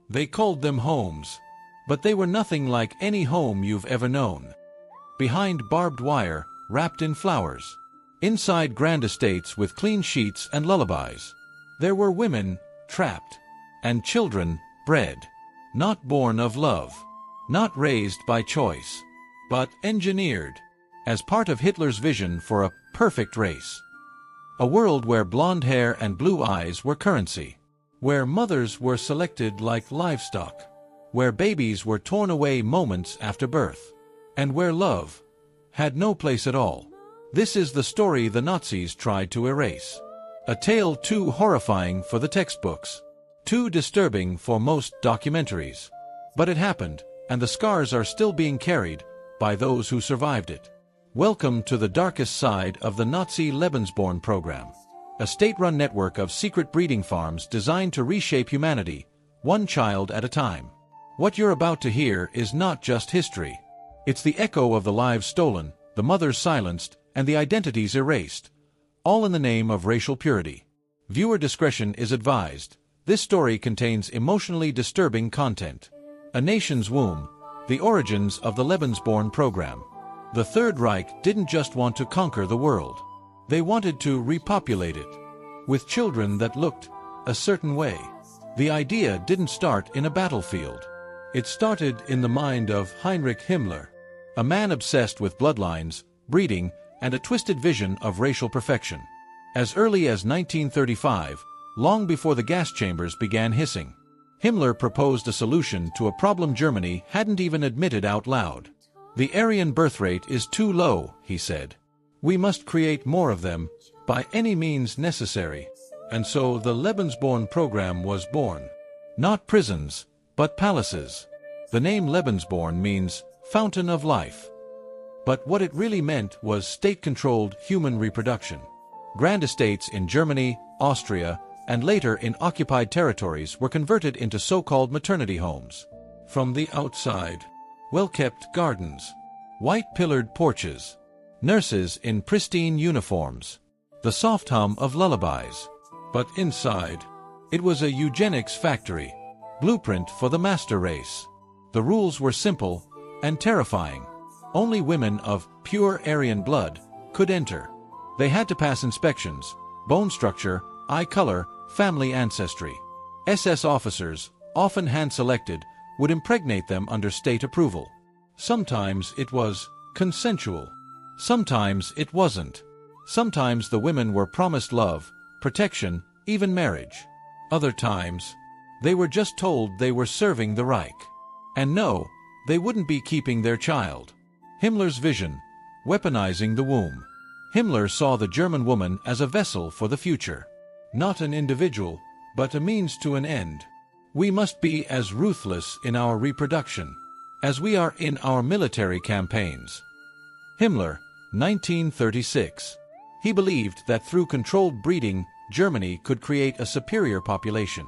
They called them homes. But they were nothing like any home you've ever known. Behind barbed wire, wrapped in flowers. Inside grand estates with clean sheets and lullabies. There were women, trapped. And children, bred. Not born of love. Not raised by choice. But engineered. As part of Hitler's vision for a perfect race. A world where blonde hair and blue eyes were currency. Where mothers were selected like livestock. Where babies were torn away moments after birth. And where love had no place at all. This is the story the Nazis tried to erase. A tale too horrifying for the textbooks. Too disturbing for most documentaries. But it happened, and the scars are still being carried by those who survived it. Welcome to the darkest side of the Nazi Lebensborn Program. A state-run network of secret breeding farms designed to reshape humanity, one child at a time. What you're about to hear is not just history. It's the echo of the lives stolen, the mothers silenced, and the identities erased, all in the name of racial purity. Viewer discretion is advised. This story contains emotionally disturbing content. A nation's womb, the origins of the Lebensborn Program. The Third Reich didn't just want to conquer the world. They wanted to repopulate it with children that looked a certain way. The idea didn't start in a battlefield. It started in the mind of Heinrich Himmler, a man obsessed with bloodlines, breeding, and a twisted vision of racial perfection. As early as 1935, long before the gas chambers began hissing, Himmler proposed a solution to a problem Germany hadn't even admitted out loud. The Aryan birth rate is too low, he said. We must create more of them, by any means necessary. And so the Lebensborn program was born. Not prisons, but palaces. The name Lebensborn means fountain of life. But what it really meant was state-controlled human reproduction. Grand estates in Germany, Austria, and later in occupied territories were converted into so-called maternity homes. From the outside, well-kept gardens, white-pillared porches, nurses in pristine uniforms, the soft hum of lullabies. But inside, it was a eugenics factory, blueprint for the master race. The rules were simple and terrifying. Only women of pure Aryan blood could enter. They had to pass inspections, bone structure, eye color, family ancestry. SS officers, often hand-selected, would impregnate them under state approval. Sometimes it was consensual. Sometimes it wasn't. Sometimes the women were promised love, protection, even marriage. Other times, they were just told they were serving the Reich. And no, they wouldn't be keeping their child. Himmler's vision, weaponizing the womb. Himmler saw the German woman as a vessel for the future. Not an individual, but a means to an end. We must be as ruthless in our reproduction as we are in our military campaigns. Himmler, 1936. He believed that through controlled breeding, Germany could create a superior population.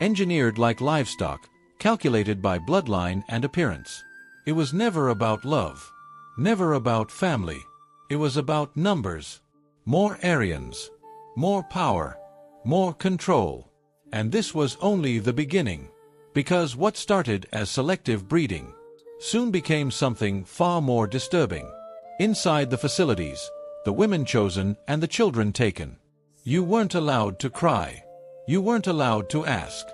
Engineered like livestock, calculated by bloodline and appearance. It was never about love. Never about family. It was about numbers. More Aryans. More power. More control. And this was only the beginning. Because what started as selective breeding soon became something far more disturbing. Inside the facilities, the women chosen and the children taken. You weren't allowed to cry. You weren't allowed to ask.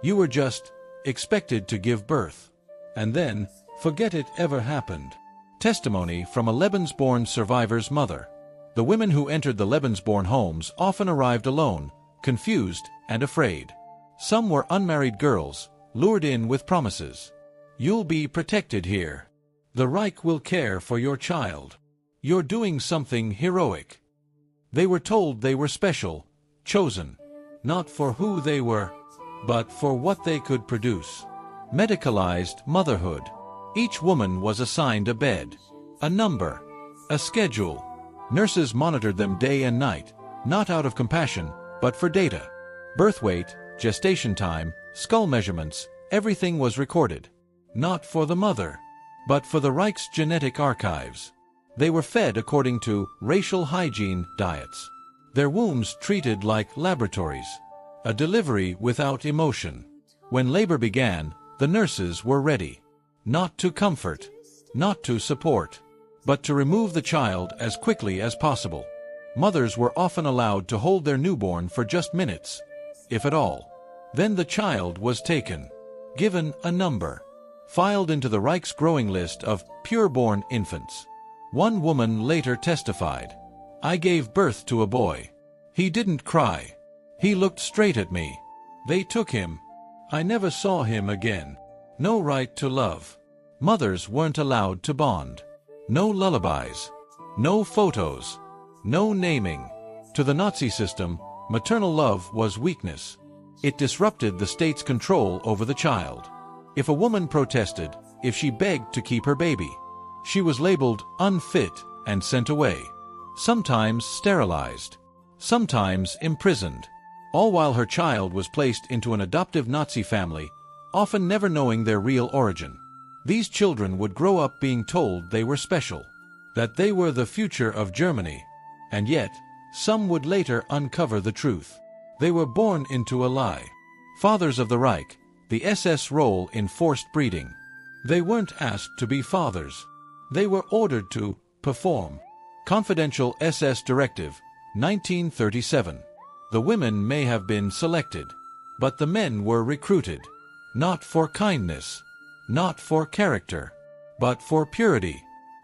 You were just expected to give birth. And then, forget it ever happened. Testimony from a Lebensborn survivor's mother. The women who entered the Lebensborn homes often arrived alone, confused and afraid. Some were unmarried girls, lured in with promises. You'll be protected here. The Reich will care for your child. You're doing something heroic. They were told they were special, chosen, not for who they were, but for what they could produce. Medicalized motherhood. Each woman was assigned a bed, a number, a schedule. Nurses monitored them day and night, not out of compassion, but for data. Birth weight, gestation time, skull measurements, everything was recorded. Not for the mother, but for the Reich's genetic archives. They were fed according to racial hygiene diets. Their wombs treated like laboratories. A delivery without emotion. When labor began, the nurses were ready. Not to comfort, not to support, but to remove the child as quickly as possible. Mothers were often allowed to hold their newborn for just minutes, if at all. Then the child was taken, given a number, filed into the Reich's growing list of pure-born infants. One woman later testified, "I gave birth to a boy. He didn't cry. He looked straight at me. They took him. I never saw him again." No right to love. Mothers weren't allowed to bond. No lullabies. No photos. No naming. To the Nazi system, maternal love was weakness. It disrupted the state's control over the child. If a woman protested, if she begged to keep her baby, she was labeled unfit and sent away. Sometimes sterilized. Sometimes imprisoned. All while her child was placed into an adoptive Nazi family, often never knowing their real origin. These children would grow up being told they were special, that they were the future of Germany, and yet, some would later uncover the truth. They were born into a lie. Fathers of the Reich, the SS role in forced breeding. They weren't asked to be fathers. They were ordered to perform. Confidential SS Directive, 1937. The women may have been selected, but the men were recruited. Not for kindness, not for character, but for purity,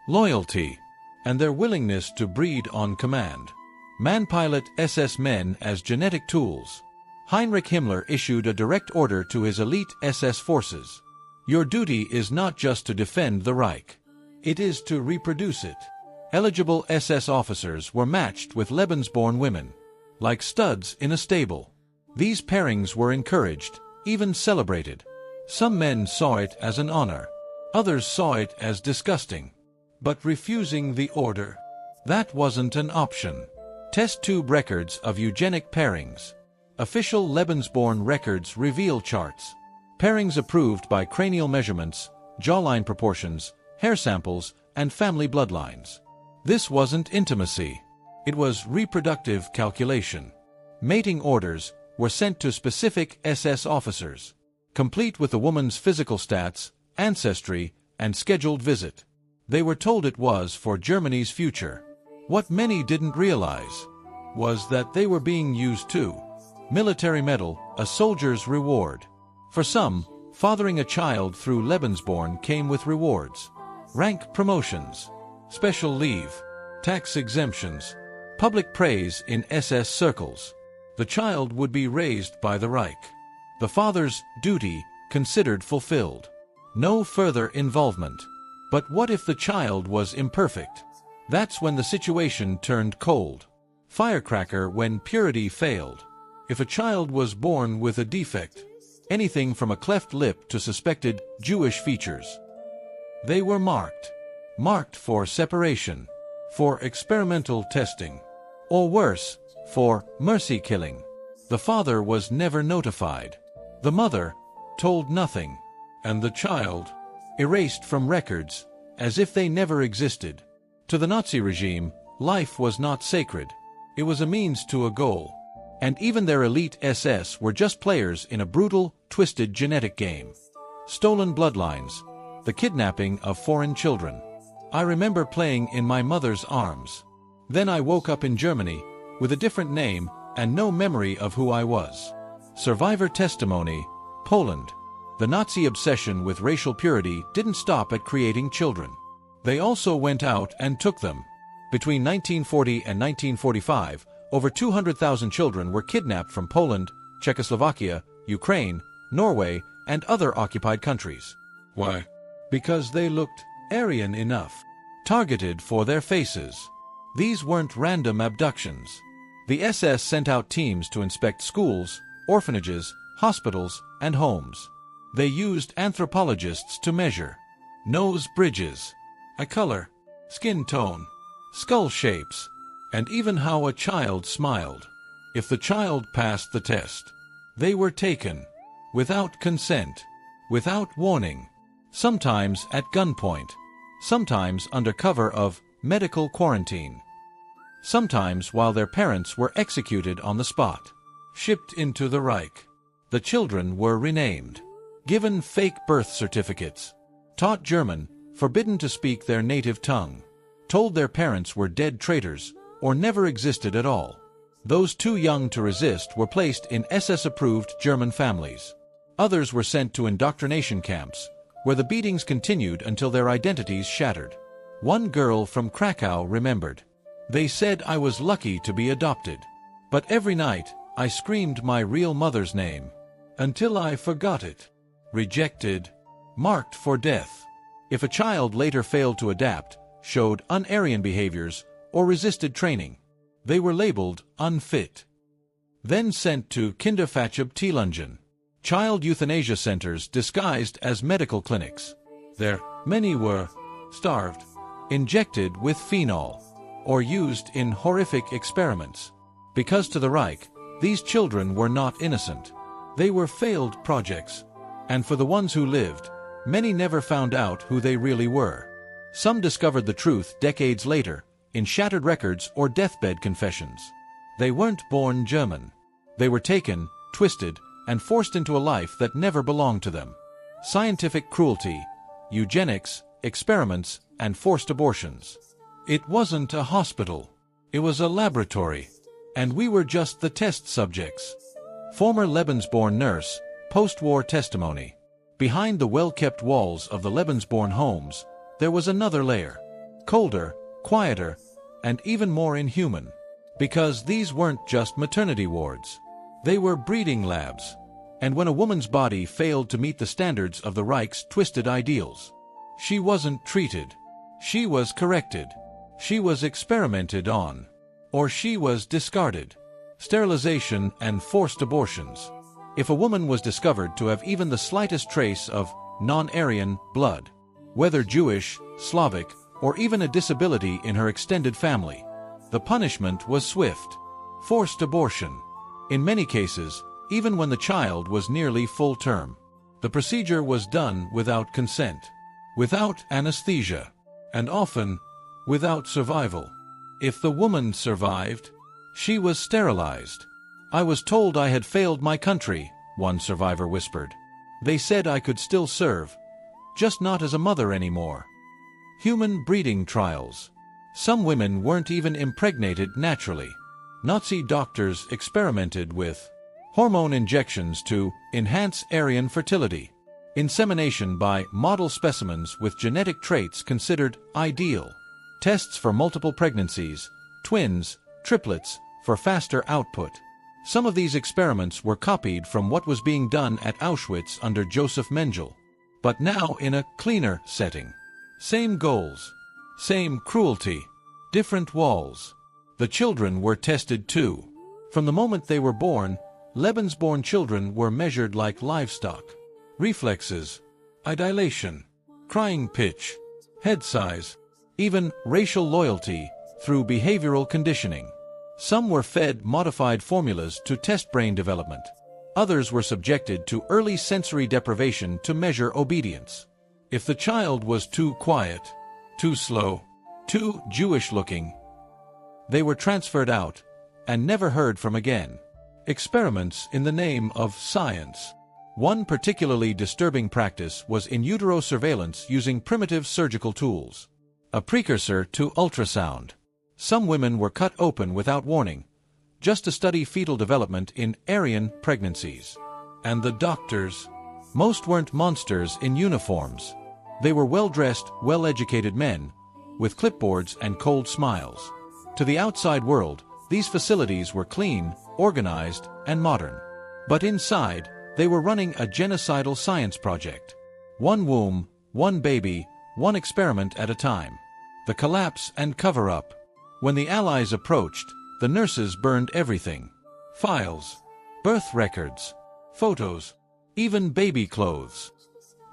loyalty, and their willingness to breed on command. Man-pilot SS men as genetic tools. Heinrich Himmler issued a direct order to his elite SS forces. Your duty is not just to defend the Reich. It is to reproduce it. Eligible SS officers were matched with Lebensborn women, like studs in a stable. These pairings were encouraged, even celebrated. Some men saw it as an honor. Others saw it as disgusting. But refusing the order, that wasn't an option. Test tube records of eugenic pairings. Official Lebensborn records reveal charts. Pairings approved by cranial measurements, jawline proportions, hair samples, and family bloodlines. This wasn't intimacy. It was reproductive calculation. Mating orders were sent to specific SS officers, complete with the woman's physical stats, ancestry, and scheduled visit. They were told it was for Germany's future. What many didn't realize was that they were being used too. Military medal, a soldier's reward. For some, fathering a child through Lebensborn came with rewards. Rank promotions, special leave, tax exemptions, public praise in SS circles. The child would be raised by the Reich. The father's duty considered fulfilled. No further involvement. But what if the child was imperfect? That's when the situation turned cold. Firecracker when purity failed. If a child was born with a defect, anything from a cleft lip to suspected Jewish features, they were marked. Marked for separation, for experimental testing, or worse, for mercy killing. The father was never notified. The mother told nothing, and the child erased from records as if they never existed. To the Nazi regime, life was not sacred. It was a means to a goal. And even their elite SS were just players in a brutal, twisted genetic game. Stolen bloodlines, the kidnapping of foreign children. I remember playing in my mother's arms. Then I woke up in Germany, with a different name and no memory of who I was. Survivor testimony, Poland. The Nazi obsession with racial purity didn't stop at creating children. They also went out and took them. Between 1940 and 1945, over 200,000 children were kidnapped from Poland, Czechoslovakia, Ukraine, Norway, and other occupied countries. Why? Because they looked Aryan enough. Targeted for their faces. These weren't random abductions. The SS sent out teams to inspect schools, orphanages, hospitals, and homes. They used anthropologists to measure nose bridges, eye color, skin tone, skull shapes, and even how a child smiled. If the child passed the test, they were taken, without consent, without warning, sometimes at gunpoint, sometimes under cover of medical quarantine, sometimes while their parents were executed on the spot, shipped into the Reich. The children were renamed, given fake birth certificates, taught German, forbidden to speak their native tongue, told their parents were dead traitors or never existed at all. Those too young to resist were placed in SS-approved German families. Others were sent to indoctrination camps, where the beatings continued until their identities shattered. One girl from Krakow remembered, "They said I was lucky to be adopted. But every night, I screamed my real mother's name, until I forgot it. Rejected, marked for death." If a child later failed to adapt, showed un-Aryan behaviors, or resisted training, they were labeled unfit. Then sent to Kinderfachbeteiligung, child euthanasia centers disguised as medical clinics. There, many were starved, injected with phenol, or used in horrific experiments. Because to the Reich, these children were not innocent. They were failed projects. And for the ones who lived, many never found out who they really were. Some discovered the truth decades later, in shattered records or deathbed confessions. They weren't born German. They were taken, twisted, and forced into a life that never belonged to them. Scientific cruelty, eugenics, experiments, and forced abortions. It wasn't a hospital. It was a laboratory. And we were just the test subjects. Former Lebensborn nurse, post-war testimony. Behind the well-kept walls of the Lebensborn homes, there was another layer. Colder, quieter, and even more inhuman. Because these weren't just maternity wards. They were breeding labs. And when a woman's body failed to meet the standards of the Reich's twisted ideals, she wasn't treated. She was corrected. She was experimented on. Or she was discarded. Sterilization and forced abortions. If a woman was discovered to have even the slightest trace of non-Aryan blood, whether Jewish, Slavic, or even a disability in her extended family, the punishment was swift. Forced abortion. In many cases, even when the child was nearly full term, the procedure was done without consent, without anesthesia, and often without survival. If the woman survived, she was sterilized. "I was told I had failed my country," one survivor whispered. "They said I could still serve, just not as a mother anymore." Human breeding trials. Some women weren't even impregnated naturally. Nazi doctors experimented with hormone injections to enhance Aryan fertility, insemination by model specimens with genetic traits considered ideal, tests for multiple pregnancies, twins, triplets, for faster output. Some of these experiments were copied from what was being done at Auschwitz under Joseph Mengele, but now in a cleaner setting. Same goals, same cruelty, different walls. The children were tested too. From the moment they were born, Lebensborn children were measured like livestock. Reflexes, eye dilation, crying pitch, head size, even racial loyalty through behavioral conditioning. Some were fed modified formulas to test brain development. Others were subjected to early sensory deprivation to measure obedience. If the child was too quiet, too slow, too Jewish-looking, they were transferred out and never heard from again. Experiments in the name of science. One particularly disturbing practice was in utero surveillance using primitive surgical tools, a precursor to ultrasound. Some women were cut open without warning, just to study fetal development in Aryan pregnancies. And the doctors, most weren't monsters in uniforms. They were well-dressed, well-educated men, with clipboards and cold smiles. To the outside world, these facilities were clean, organized, and modern. But inside, they were running a genocidal science project. One womb, one baby, one experiment at a time. The collapse and cover-up. When the Allies approached, the nurses burned everything. Files, birth records, photos, even baby clothes.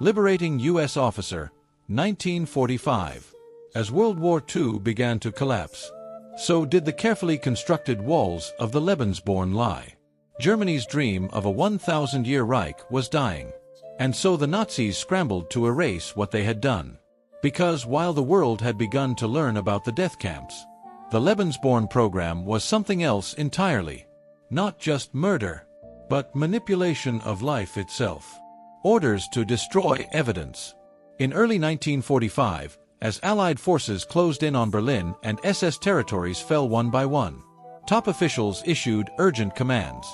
Liberating U.S. officer, 1945. As World War II began to collapse, so did the carefully constructed walls of the Lebensborn lie. Germany's dream of a 1,000-year Reich was dying, and so the Nazis scrambled to erase what they had done. Because while the world had begun to learn about the death camps, the Lebensborn Program was something else entirely. Not just murder. but manipulation of life itself. Orders to destroy evidence. In early 1945, as Allied forces closed in on Berlin and SS territories fell one by one, top officials issued urgent commands.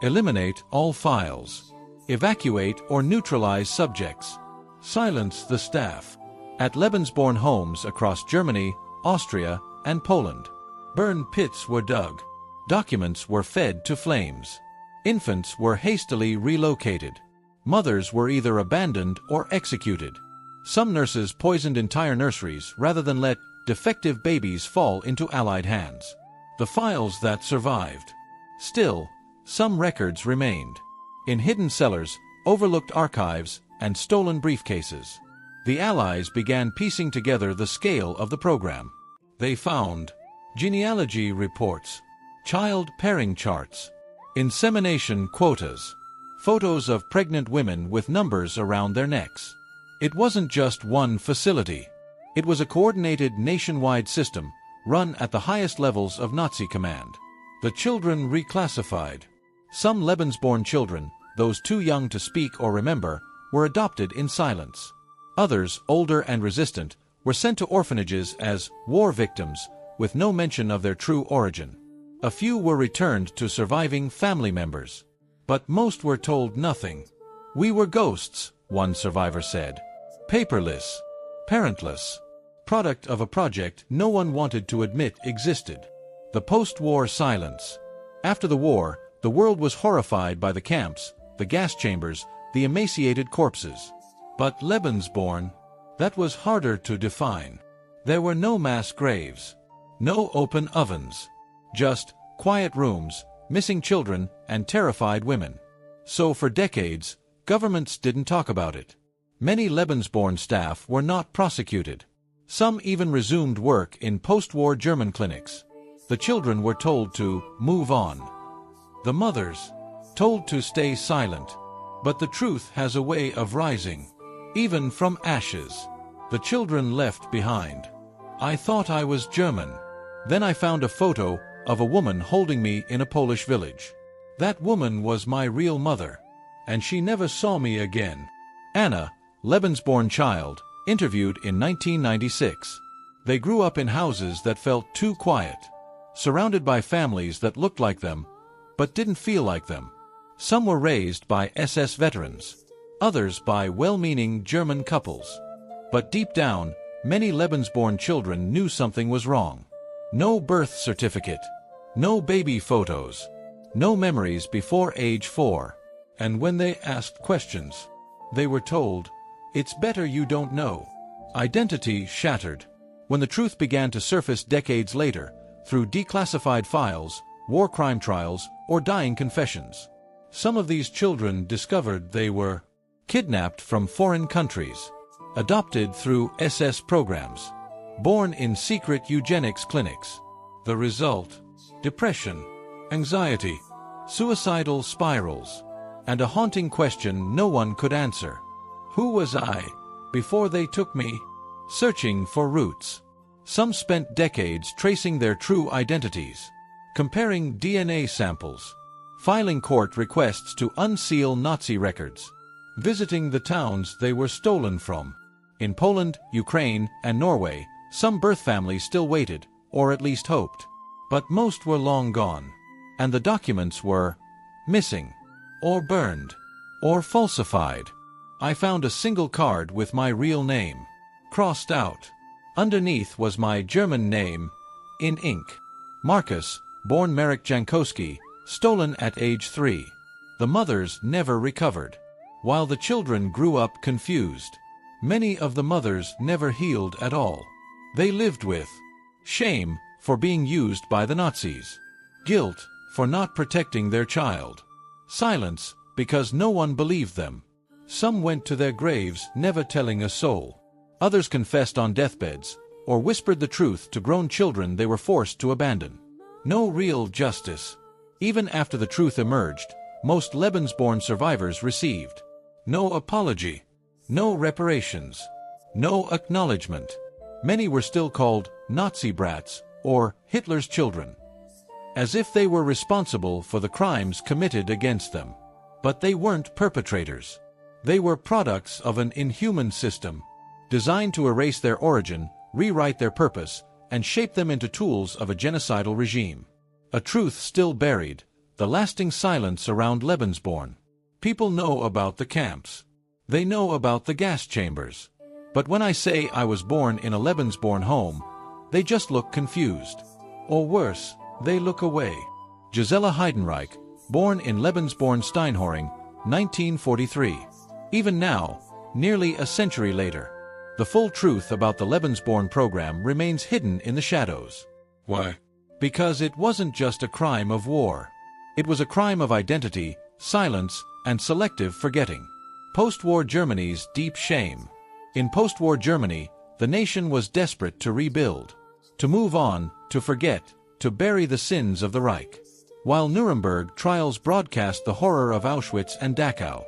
Eliminate all files. Evacuate or neutralize subjects. Silence the staff. At Lebensborn homes across Germany, Austria, and Poland, burn pits were dug. Documents were fed to flames. Infants were hastily relocated. Mothers were either abandoned or executed. Some nurses poisoned entire nurseries rather than let defective babies fall into Allied hands. The files that survived. Still, some records remained. In hidden cellars, overlooked archives, and stolen briefcases. The Allies began piecing together the scale of the program. They found genealogy reports, child pairing charts, insemination quotas, photos of pregnant women with numbers around their necks. It wasn't just one facility. It was a coordinated nationwide system run at the highest levels of Nazi command. The children reclassified. Some Lebensborn children, those too young to speak or remember, were adopted in silence. Others, older and resistant, were sent to orphanages as war victims, with no mention of their true origin. A few were returned to surviving family members. But most were told nothing. "We were ghosts," one survivor said. Paperless, parentless, product of a project no one wanted to admit existed. The post-war silence. After the war, the world was horrified by the camps, the gas chambers, the emaciated corpses. But Lebensborn, that was harder to define. There were no mass graves, no open ovens, just quiet rooms, missing children, and terrified women. So for decades, governments didn't talk about it. Many Lebensborn staff were not prosecuted. Some even resumed work in post-war German clinics. The children were told to move on. The mothers, told to stay silent. But the truth has a way of rising, even from ashes. The children left behind. I thought I was German. Then I found a photo of a woman holding me in a Polish village. That woman was my real mother, and she never saw me again. Anna, Lebensborn child, interviewed in 1996. They grew up in houses that felt too quiet, surrounded by families that looked like them, but didn't feel like them. Some were raised by SS veterans, others by well-meaning German couples. But deep down, many Lebensborn children knew something was wrong. No birth certificate, no baby photos, no memories before age 4. And when they asked questions, they were told, "It's better you don't know." Identity shattered. When the truth began to surface decades later, through declassified files, war crime trials, or dying confessions, some of these children discovered they were kidnapped from foreign countries, adopted through SS programs, born in secret eugenics clinics. The result: depression, anxiety, suicidal spirals, and a haunting question no one could answer. Who was I before they took me? Searching for roots. Some spent decades tracing their true identities, comparing DNA samples, filing court requests to unseal Nazi records, visiting the towns they were stolen from. In Poland, Ukraine, and Norway, some birth families still waited, or at least hoped. But most were long gone, and the documents were missing, or burned, or falsified. I found a single card with my real name, crossed out. Underneath was my German name, in ink. Marcus, born Marek Jankowski, stolen at age 3. The mothers never recovered, while the children grew up confused. Many of the mothers never healed at all. They lived with shame for being used by the Nazis, guilt for not protecting their child, silence because no one believed them. Some went to their graves never telling a soul. Others confessed on deathbeds, or whispered the truth to grown children they were forced to abandon. No real justice. Even after the truth emerged, most Lebensborn survivors received no apology, no reparations, no acknowledgement. Many were still called Nazi brats or Hitler's children. as if they were responsible for the crimes committed against them. But they weren't perpetrators. They were products of an inhuman system, designed to erase their origin, rewrite their purpose, and shape them into tools of a genocidal regime. A truth still buried, the lasting silence around Lebensborn. People know about the camps. They know about the gas chambers. But when I say I was born in a Lebensborn home, they just look confused. Or worse, they look away. Gisela Heidenreich, born in Lebensborn Steinhöring, 1943. Even now, nearly a century later, the full truth about the Lebensborn program remains hidden in the shadows. Why? Because it wasn't just a crime of war. It was a crime of identity, silence, and selective forgetting. Post-war Germany's deep shame. In post-war Germany, the nation was desperate to rebuild, to move on, to forget, to bury the sins of the Reich. While Nuremberg trials broadcast the horror of Auschwitz and Dachau,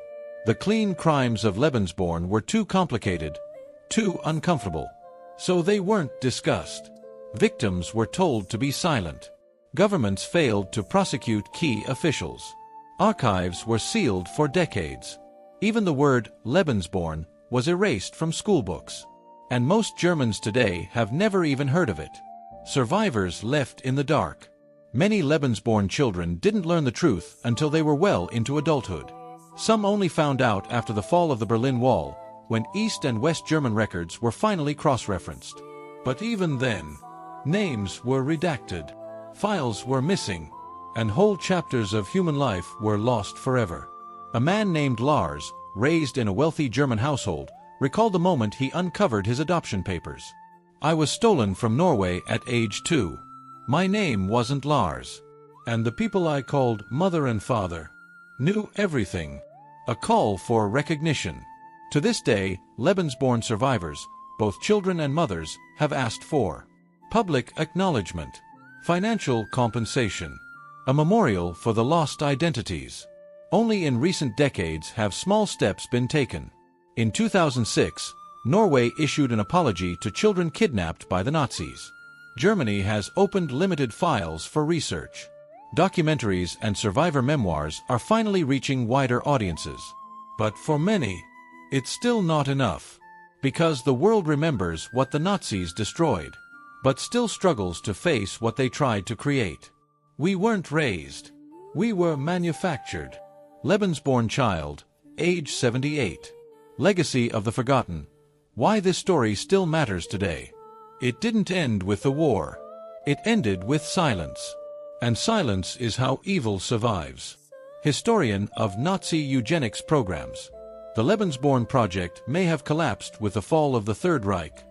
the clean crimes of Lebensborn were too complicated, too uncomfortable. So they weren't discussed. Victims were told to be silent. Governments failed to prosecute key officials. Archives were sealed for decades. Even the word Lebensborn was erased from schoolbooks. And most Germans today have never even heard of it. Survivors left in the dark. Many Lebensborn children didn't learn the truth until they were well into adulthood. Some only found out after the fall of the Berlin Wall, when East and West German records were finally cross-referenced. But even then, names were redacted, files were missing, and whole chapters of human life were lost forever. A man named Lars, raised in a wealthy German household, recalled the moment he uncovered his adoption papers. "I was stolen from Norway at age 2. My name wasn't Lars. And the people I called mother and father knew everything." A call for recognition. To this day, Lebensborn survivors, both children and mothers, have asked for public acknowledgement, financial compensation, a memorial for the lost identities. Only in recent decades have small steps been taken. In 2006, Norway issued an apology to children kidnapped by the Nazis. Germany has opened limited files for research. Documentaries and survivor memoirs are finally reaching wider audiences. But for many, it's still not enough. Because the world remembers what the Nazis destroyed, but still struggles to face what they tried to create. We weren't raised. We were manufactured. Lebensborn child, age 78. Legacy of the forgotten. Why this story still matters today. It didn't end with the war. It ended with silence. And silence is how evil survives. Historian of Nazi eugenics programs. The Lebensborn Project may have collapsed with the fall of the Third Reich,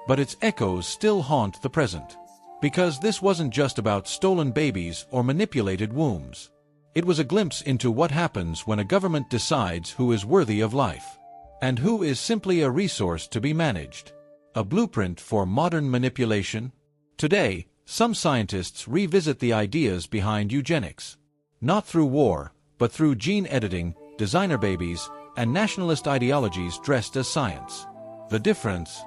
but its echoes still haunt the present. Because this wasn't just about stolen babies or manipulated wombs. It was a glimpse into what happens when a government decides who is worthy of life, and who is simply a resource to be managed. A blueprint for modern manipulation. Today, some scientists revisit the ideas behind eugenics. Not through war, but through gene editing, designer babies, and nationalist ideologies dressed as science. The difference?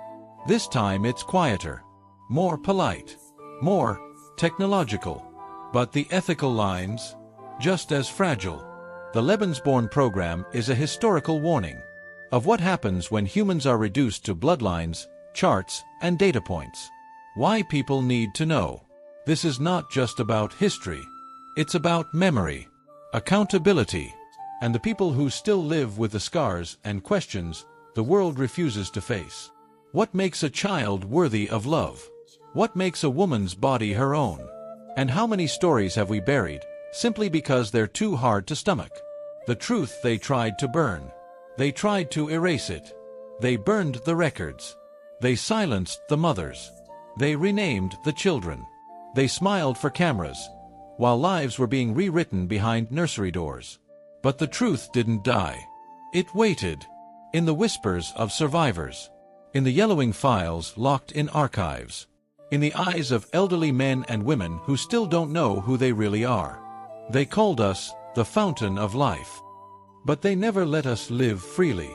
This time it's quieter, more polite, more technological. But the ethical lines? Just as fragile. The Lebensborn Program is a historical warning of what happens when humans are reduced to bloodlines, charts, and data points. Why people need to know. This is not just about history. It's about memory, accountability, and the people who still live with the scars and questions the world refuses to face. What makes a child worthy of love? What makes a woman's body her own? And how many stories have we buried, simply because they're too hard to stomach? The truth they tried to burn. They tried to erase it. They burned the records. They silenced the mothers. They renamed the children. They smiled for cameras, while lives were being rewritten behind nursery doors. But the truth didn't die. It waited. In the whispers of survivors. In the yellowing files locked in archives. In the eyes of elderly men and women who still don't know who they really are. They called us the fountain of life. But they never let us live freely.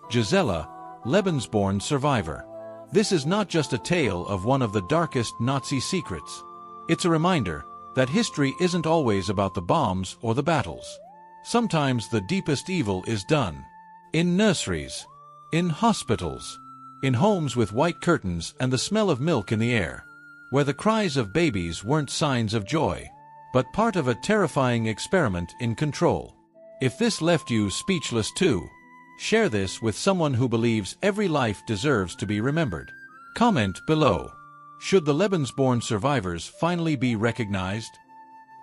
Gisela, Lebensborn survivor. This is not just a tale of one of the darkest Nazi secrets. It's a reminder that history isn't always about the bombs or the battles. Sometimes the deepest evil is done in nurseries, in hospitals, in homes with white curtains and the smell of milk in the air, where the cries of babies weren't signs of joy, but part of a terrifying experiment in control. If this left you speechless too, share this with someone who believes every life deserves to be remembered. Comment below. Should the Lebensborn survivors finally be recognized?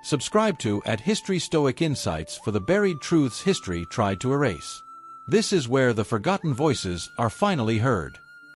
Subscribe to @History Stoic Insights for the buried truths history tried to erase. This is where the forgotten voices are finally heard.